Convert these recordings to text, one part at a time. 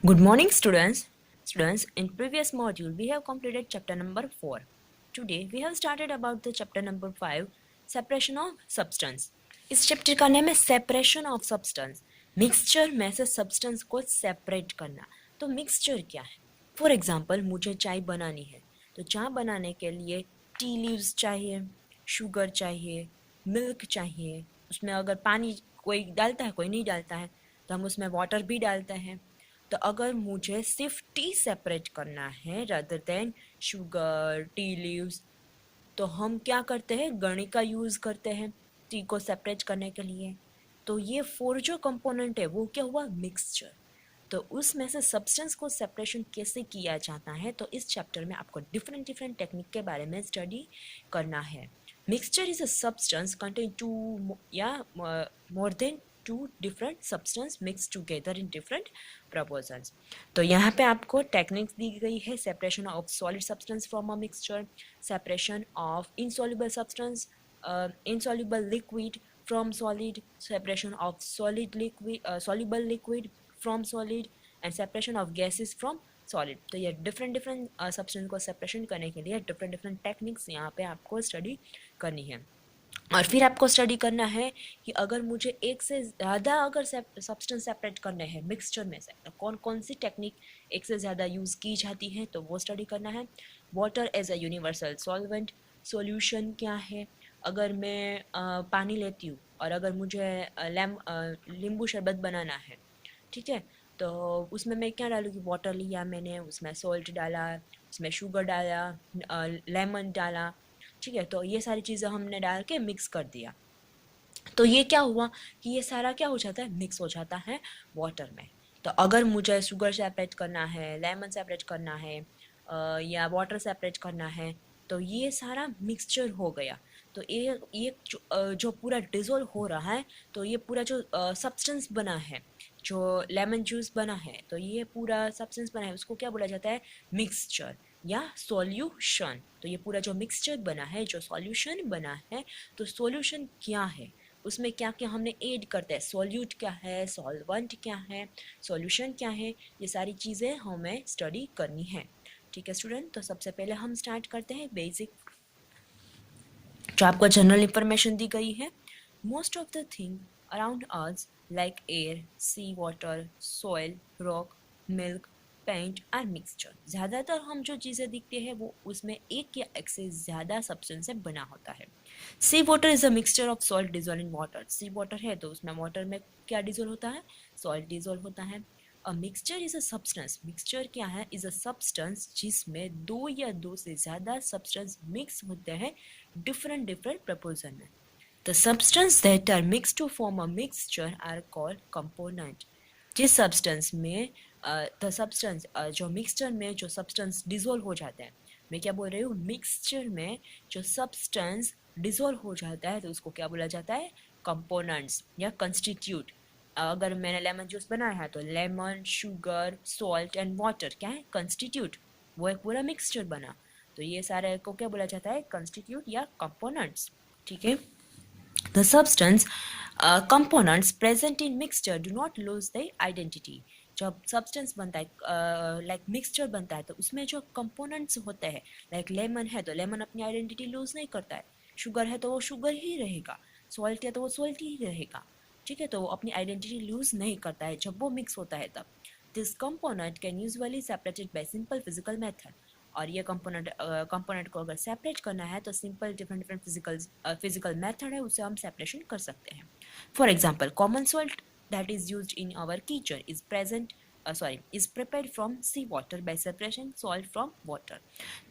Good morning, students. Students, in previous module, we have completed chapter number 4. Today, we have started about the chapter number 5, separation of substance. इस chapter का नाम है separation of substance. Mixture में से substance को separate करना. तो mixture क्या है? फॉर एग्जाम्पल, मुझे चाय बनानी है. तो चाय बनाने के लिए टी लीव्स चाहिए, शुगर चाहिए, मिल्क चाहिए. उसमें अगर पानी कोई डालता है, कोई नहीं डालता है, तो हम उसमें वाटर भी डालते हैं. तो अगर मुझे सिर्फ टी सेपरेट करना है rather than sugar tea leaves, तो हम क्या करते हैं, गणी का यूज़ करते हैं टी को सेपरेट करने के लिए. तो ये 4 जो कंपोनेंट है वो क्या हुआ, मिक्सचर. तो उसमें से सब्सटेंस को सेपरेशन कैसे किया जाता है, तो इस चैप्टर में आपको डिफरेंट डिफरेंट टेक्निक के बारे में स्टडी करना है. Mixture is a substance contain two या more than 2 different substance mixed together in different proportions. तो यहाँ पे आपको टेक्निक्स दी गई है. Separation of solid substance from a mixture, separation of insoluble substance, insoluble liquid from solid, separation of solid liquid, soluble liquid from solid, and separation of gases from solid. तो ये different different substance को separation करने के लिए different different techniques यहाँ पे आपको study करनी है. और फिर आपको स्टडी करना है कि अगर मुझे एक से ज़्यादा अगर सब्सटेंस सेपरेट करने हैं मिक्सचर में से, तो कौन कौन सी टेक्निक एक से ज़्यादा यूज़ की जाती है, तो वो स्टडी करना है. Water as a universal solvent, solution क्या है. अगर मैं पानी लेती हूँ और अगर मुझे नींबू शरबत बनाना है, ठीक है, तो उसमें मैं क्या डालूँगी, वाटर लिया मैंने, उसमें सॉल्ट डाला, उसमें शुगर डाला, लेमन डाला, ठीक है. तो ये सारी चीज़ें हमने डाल के मिक्स कर दिया. तो ये क्या हुआ कि ये सारा क्या हो जाता है, मिक्स हो जाता है वाटर में. तो अगर मुझे शुगर सेपरेट करना है, लेमन सेपरेट करना है, या वाटर सेपरेट करना है, तो ये सारा मिक्सचर हो गया. तो ये जो पूरा डिज़ोल्व हो रहा है, तो ये पूरा जो सब्सटेंस बना है, जो लेमन जूस बना है, तो ये पूरा सब्सटेंस बना है, उसको क्या बोला जाता है, मिक्सचर या सॉल्यूशन. तो ये पूरा जो मिक्सचर बना है, जो सॉल्यूशन बना है, तो सॉल्यूशन क्या है, उसमें क्या क्या हमने ऐड करते हैं, सॉल्यूट क्या है, सॉल्वेंट क्या है, सॉल्यूशन क्या है, ये सारी चीज़ें हमें स्टडी करनी है. ठीक है स्टूडेंट, तो सबसे पहले हम स्टार्ट करते हैं बेसिक, जो आपको जनरल इंफॉर्मेशन दी गई है. Most of the thing around us like air, sea water, soil, rock, milk, paint और मिक्सचर. ज़्यादातर हम जो चीज़ें दिखते हैं वो उसमें एक या एक से ज़्यादा सब्सटेंस से बना होता है. Sea water is a mixture of salt dissolve in water. Sea water है तो उसमें वाटर में क्या डिजोल्व होता है, सॉल्ट डिजोल्व होता है. A mixture is a substance. Mixture क्या है, इज अ सब्सटेंस जिसमें 2 या 2 से ज़्यादा सब्सटेंस मिक्स होते हैं डिफरेंट डिफरेंट प्रपोर्शन में. The substance that are mixed to form a mixture are called component. जिस सब्सटेंस में द सब्सटेंस जो मिक्सचर में जो सब्सटेंस डिजोल्व हो जाते हैं, मैं क्या बोल रही हूँ, मिक्सचर में जो सब्सटेंस डिजोल्व हो जाता है तो उसको क्या बोला जाता है, कंपोनेंट्स या कंस्टिट्यूट. अगर मैंने लेमन जूस बनाया है तो lemon, sugar, salt and water क्या है, कंस्टिट्यूट. वो एक पूरा मिक्सचर बना. तो ये सारे को क्या बोला जाता है, कंस्टिट्यूट या कंपोनेंट्स. ठीक है. The substance components present in mixture do not lose their identity. जब सब्सटेंस बनता है, लाइक मिक्सचर बनता है, तो उसमें जो कंपोनेंट्स होते हैं, लाइक लेमन है तो लेमन अपनी आइडेंटिटी लूज नहीं करता है, शुगर है तो वो शुगर ही रहेगा, सॉल्ट है तो वो सॉल्ट ही रहेगा. ठीक है, तो वो अपनी आइडेंटिटी लूज नहीं करता है जब वो मिक्स होता है तब. This component can usually separated by simple physical method. और ये कंपोनेंट को अगर सेपरेट करना है तो simple different different physical method है, उससे हम सेपरेशन कर सकते हैं. For example, common salt that is used in our kitchen is present is prepared from sea water by separation salt from water.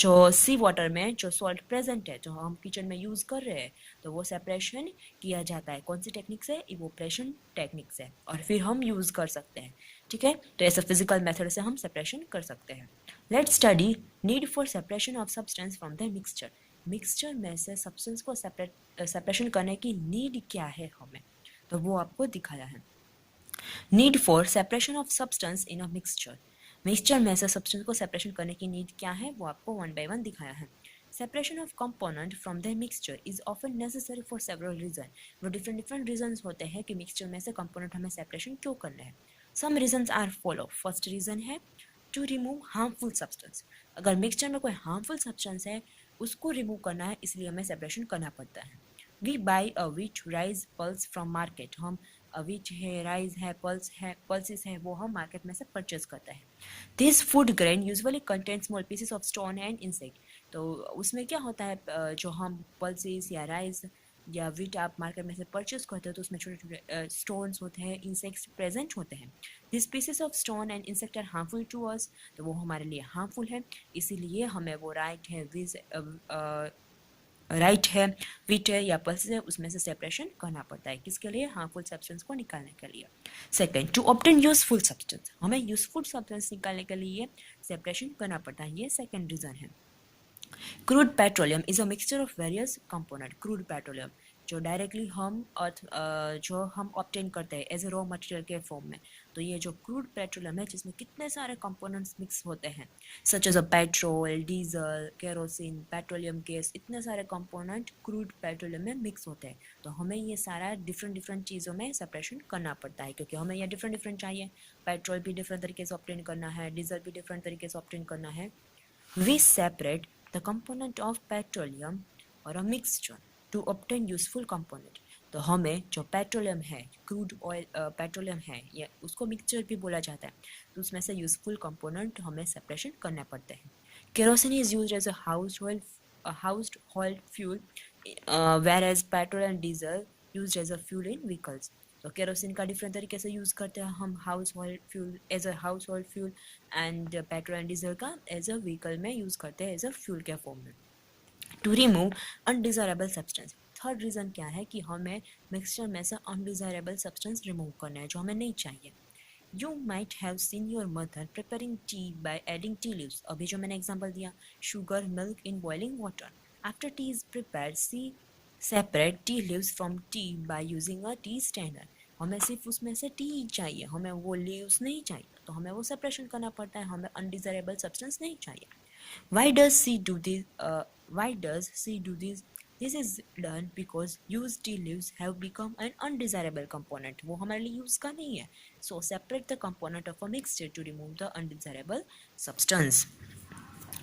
जो सी वाटर में जो सॉल्ट प्रेजेंट है, जो हम किचन में यूज़ कर रहे हैं, तो वो सेपरेशन किया जाता है कौन सी टेक्निक से, इवोपरेशन टेक्निक से, और फिर हम यूज़ कर सकते हैं. ठीक है, तो ऐसे फिजिकल मेथड से हम सेपरेशन कर सकते हैं. Let's study need for separation of substance from the mixture. Mixture में से सब्सटेंस को सेपरेशन करने की नीड क्या है हमें, तो वो आपको दिखाया है. Need for separation of substance in a mixture. Mixture में से सब्सटेंस को सेपरेशन करने की नीड क्या है, वो आपको वन बाय वन दिखाया है. Separation of component from the mixture is often necessary for several reason. वो डिफरेंट डिफरेंट रीजन होते हैं कि मिक्सचर में से कंपोनेंट हमें सेपरेशन क्यों करना है. Some reasons are follow. First reason है टू रिमूव हार्मफुल सब्सटेंस। अगर मिक्सचर में कोई हार्मफुल सब्सटेंस है उसको रिमूव करना है, इसलिए हमें सेपरेशन करना पड़ता है। We buy a wheat rice pulse from market. हम व्हीट है, राइस है, पल्सेस है, वो हम मार्केट में से परचेज करते हैं। This food grain usually contain small pieces of stone and insect. तो उसमें क्या होता है, जो हम पल्सेस या राइस या व्हीट आप मार्केट में से परचेज करते हो तो उसमें छोटे छोटे स्टोन्स होते हैं, इंसेक्ट्स प्रेजेंट होते हैं। This pieces of stone and insect are harmful to us. तो वो हमारे लिए हार्मफुल है, इसीलिए हमें वो राइट है, व्हीट है या पल्सेस है, उसमें से सेपरेशन करना पड़ता है। किसके लिए? हार्मफुल सब्सटेंस को निकालने के लिए। Second, to obtain useful substance. हमें यूजफुल सब्सटेंस निकालने के लिए सेपरेशन करना पड़ता है, ये सेकेंड रीजन है। Crude petroleum is a mixture of various component. Crude petroleum जो डायरेक्टली हम अर्थ जो हम ऑब्टेन करते हैं एज ए रॉ मटेरियल के फॉर्म में, तो ये जो क्रूड पेट्रोलियम है जिसमें कितने सारे कंपोनेंट्स मिक्स होते हैं, such as a petrol, diesel, kerosene, petroleum gas, इतने सारे कंपोनेंट क्रूड पेट्रोलियम में मिक्स होते हैं। तो हमें ये सारा डिफरेंट डिफरेंट चीज़ों में सेपरेशन करना पड़ता है, क्योंकि हमें ये डिफरेंट डिफरेंट चाहिए। पेट्रोल भी डिफरेंट तरीके से ऑब्टेन करना है, डीजल भी डिफरेंट तरीके से ऑब्टेन करना है। We separate the component of petroleum or a mixture to obtain useful component। तो हमें जो पेट्रोलियम है, क्रूड ऑयल पेट्रोलियम है, या उसको मिक्सचर भी बोला जाता है, तो उसमें से यूजफुल कंपोनेंट हमें सेपरेशन करना पड़ते हैं। Kerosene is used as a household fuel, whereas petrol and diesel used as a fuel in vehicles. तो केरोसिन का डिफरेंट तरीके से यूज़ करते हैं हम household fuel, as a household fuel, and petrol and diesel का as a vehicle में use करते हैं एज अ फ्यूल के फॉर्म में। To remove undesirable substance. Third reason क्या है कि हमें मिक्सचर में से अनडिजायरेबल सब्सटेंस रिमूव करना है जो हमें नहीं चाहिए। You might have seen your mother preparing tea by adding tea leaves. अभी जो मैंने एग्जांपल दिया, sugar milk in boiling water. After tea is prepared we separate tea leaves from tea by using a tea strainer. हमें सिर्फ उसमें से T ही चाहिए, हमें वो लीव्स नहीं चाहिए, तो हमें वो सेपरेशन करना पड़ता है, हमें अनडिजायरेबल सब्सटेंस नहीं चाहिए। Why does she do this? Why does she do this? This is done because used tea leaves have become an undesirable component. वो हमारे लिए use का नहीं है. So separate the component of a mixture to remove the undesirable substance.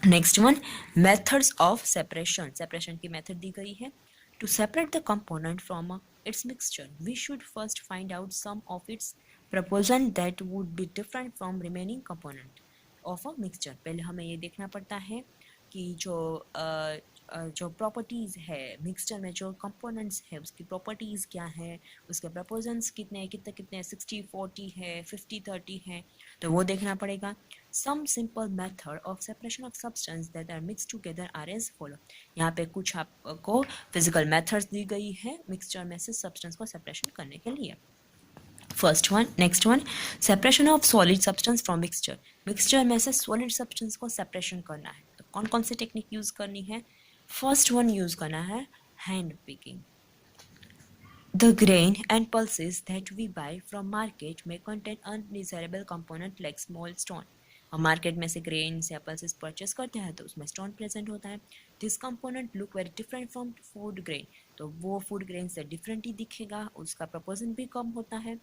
Next one, methods of separation. Separation की method दी गई है. To separate the component from its mixture, we should first find out some of its proportion that would be different from remaining component of a mixture. पहले हमें ये देखना पड़ता है कि जो प्रॉपर्टीज़ है मिक्सचर में, जो कंपोनेंट्स है उसकी प्रॉपर्टीज़ क्या है, उसके प्रपोजन्स कितने कितने कितने 60-40 है, 50-30 है, तो वो देखना पड़ेगा। Some simple method of separation of substance that are mix together are as follow. यहाँ पे कुछ आपको फिजिकल मेथड्स दी गई है मिक्सचर में से सब्सटेंस को सेपरेशन करने के लिए। First one, next one, separation of solid substance from mixture. Mixture में से सॉलिड सब्सटेंस को सेपरेशन करना है, तो कौन कौन सी टेक्निक यूज करनी है? फर्स्ट वन यूज करना है hand picking. The grain and pulses that we buy from market may contain undesirable component like small stone. हम मार्केट में से ग्रेन्स या पल्सेस परचेस करते हैं तो उसमें स्टोन प्रेजेंट होता है। This component look very different from food grain. तो वो फूड ग्रेन से डिफरेंट ही दिखेगा, उसका प्रपोजन भी कम होता है।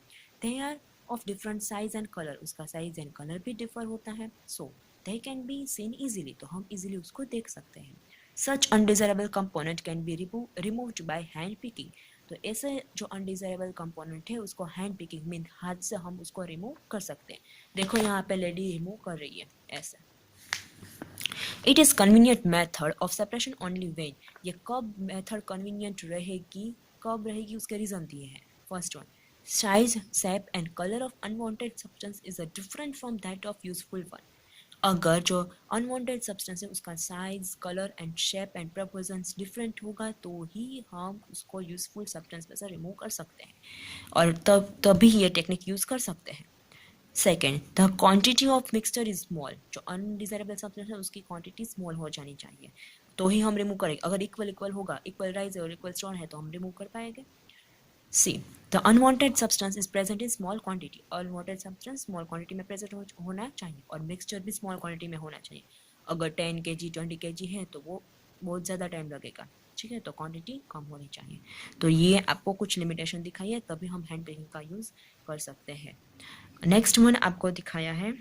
They are of different size and colour, उसका साइज एंड कलर भी डिफर होता है। So they can be seen easily, तो हम इजीली उसको देख सकते हैं। Such undesirable component can be removed by hand picking. तो ऐसे जो अनडिजायरेबल कंपोनेंट है उसको हैंड पिकिंग मीन हाथ से हम उसको रिमूव कर सकते हैं। देखो यहाँ पे लेडी रिमूव कर रही है ऐसे। It is convenient method of separation only when. ये कब मेथड कन्वीनियंट रहेगी, कब रहेगी, उसके रीजन दिए हैं। First one, size, shape and colour of unwanted substance is a different from that of useful one. अगर जो अनवांटेड सब्सटेंस है उसका size, colour and shape and proportions different होगा तो ही हम उसको यूजफुल सब्सटेंस में से रिमूव कर सकते हैं, और तभी ये टेक्निक यूज कर सकते हैं। Second, the quantity of mixture is small. जो अनडिजायरेबल सब्सटेंस है उसकी क्वांटिटी स्मॉल हो जानी चाहिए, तो ही हम रिमूव करेंगे। अगर इक्वल इक्वल होगा, इक्वल राइस और इक्वल स्टोन है, तो हम रिमूव कर पाएंगे। See, the unwanted substance is present in small quantity. Unwanted substance small quantity में प्रेजेंट होना चाहिए, और मिक्सचर भी स्मॉल क्वांटिटी में होना चाहिए। अगर 10 kg 20 kg है तो वो बहुत ज़्यादा टाइम लगेगा, ठीक है, तो क्वांटिटी कम होनी चाहिए। तो ये आपको कुछ लिमिटेशन दिखाई है, तभी हम हैंड पिकिंग का यूज़ कर सकते हैं। नेक्स्ट वन आपको दिखाया है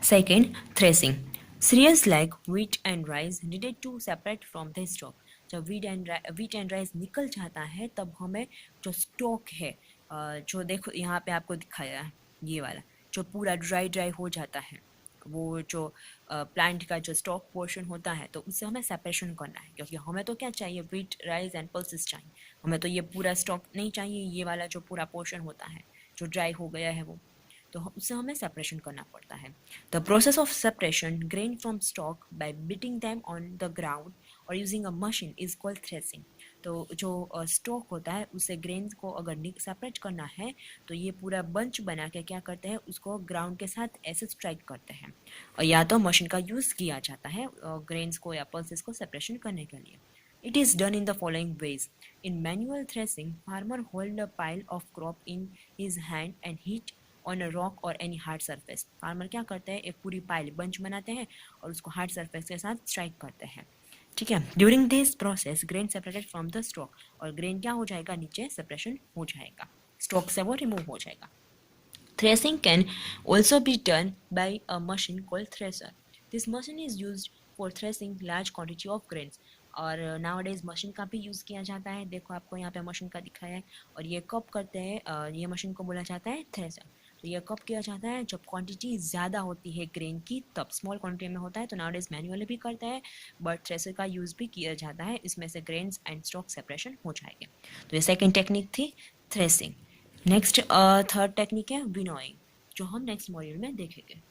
second threshing. Cereals like wheat and rice needed to separate from the stalk. जब wheat and rice निकल जाता है तब हमें जो स्टॉक है जो देखो यहाँ पे आपको दिखाया है ये वाला जो पूरा ड्राई हो जाता है वो जो प्लांट का जो स्टॉक पोर्शन होता है तो उससे हमें सेपरेशन करना है क्योंकि हमें तो क्या चाहिए व्हीट राइस एंड पल्सेस चाहिए. हमें तो ये पूरा स्टॉक नहीं चाहिए ये वाला जो पूरा पोर्शन होता है जो ड्राई हो गया है वो तो उससे हमें सेपरेशन करना पड़ता है. The process of separation grain from stalk by beating them on the ground और using a machine is called threshing. तो जो स्टॉक होता है उसे ग्रेन को अगर सेपरेट करना है तो ये पूरा बंच बना के क्या करते हैं उसको ग्राउंड के साथ ऐसे स्ट्राइक करते हैं और या तो मशीन का यूज़ किया जाता है ग्रेन्स को या पल्सेस को सेपरेशन करने के लिए. It is done in the following ways. In manual threshing, farmer hold a pile of crop in his hand and hit on a rock or any hard surface. Farmer क्या करते हैं एक पूरी pile bunch बनाते हैं और उसको hard surface के साथ स्ट्राइक करते हैं. ठीक है. During this process grain separated from the stock और ग्रेन क्या हो जाएगा नीचे सेपरेशन हो जाएगा स्टॉक से वो रिमूव हो जाएगा. Threshing can also be done by a machine called thresher. This machine is used for threshing large quantity of grains. और nowadays मशीन का भी यूज़ किया जाता है. देखो आपको यहाँ पे मशीन का दिखाया है और ये कब करते हैं ये मशीन को बोला जाता है थ्रेशर. तो ये कब किया जाता है जब क्वांटिटी ज़्यादा होती है ग्रेन की तब स्मॉल क्वांटिटी में होता है तो नाउडेज मैनुअली भी करता है बट थ्रेशर का यूज़ भी किया जाता है. इसमें से ग्रेन्स एंड स्टॉक सेपरेशन हो जाएंगे. तो ये सेकेंड टेक्निक थी थ्रेसिंग. नेक्स्ट थर्ड टेक्निक है विनोइंग जो हम नेक्स्ट मॉड्यूल में देखेंगे.